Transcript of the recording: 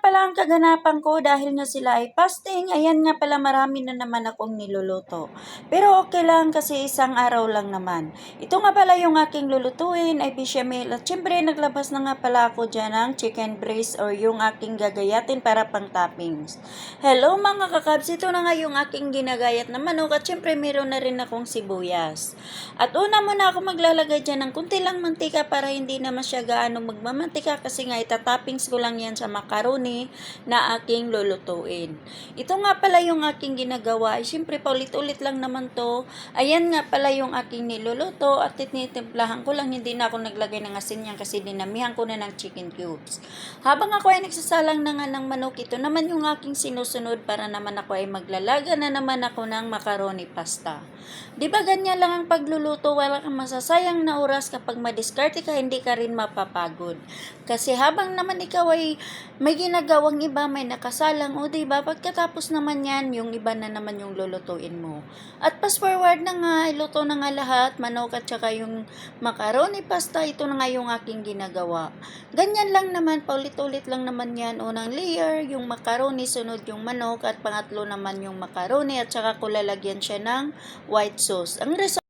pala ang kaganapan ko dahil nga sila ay fasting. Ayan nga pala, marami na naman akong niluluto. Pero okay lang kasi isang araw lang naman. Ito nga pala yung aking lulutuin ay bechamel. At syempre naglabas na nga pala ako dyan ng chicken breast or yung aking gagayatin para pang toppings. Hello mga kakabs, ito na nga yung aking ginagayat na manok at syempre meron na rin akong sibuyas. At una muna ako maglalagay dyan ng kunti lang mantika para hindi naman siya gaano magmamantika kasi nga itatoppings ko lang yan sa macaroni na aking lulutuin. Ito nga pala yung aking ginagawa. Ay, syempre paulit-ulit lang naman to. Ayan nga pala yung aking niluluto at tinitimplahan ko lang. Hindi na ako naglagay ng asin yan kasi dinamihan ko na ng chicken cubes. Habang ako ay nagsasalang na nga ng manok, ito naman yung aking sinusunod para naman ako ay maglalaga na naman ako ng macaroni pasta. Diba ganyan lang ang pagluluto, wala kang masasayang na oras kapag madiskarte ka, hindi ka rin mapapagod. Kasi habang naman ikaw ay may ginagawang iba, may nakasalang, o diba, pagkatapos naman yan, yung iba na naman yung lulutuin mo. At fast forward na nga, iluto na nga lahat, manok at saka yung macaroni pasta, ito na nga yung aking ginagawa. Ganyan lang naman, paulit-ulit lang naman yan, unang layer, yung macaroni, sunod yung manok, at pangatlo naman yung macaroni, at saka ko lalagyan siya ng white sauce. Ang result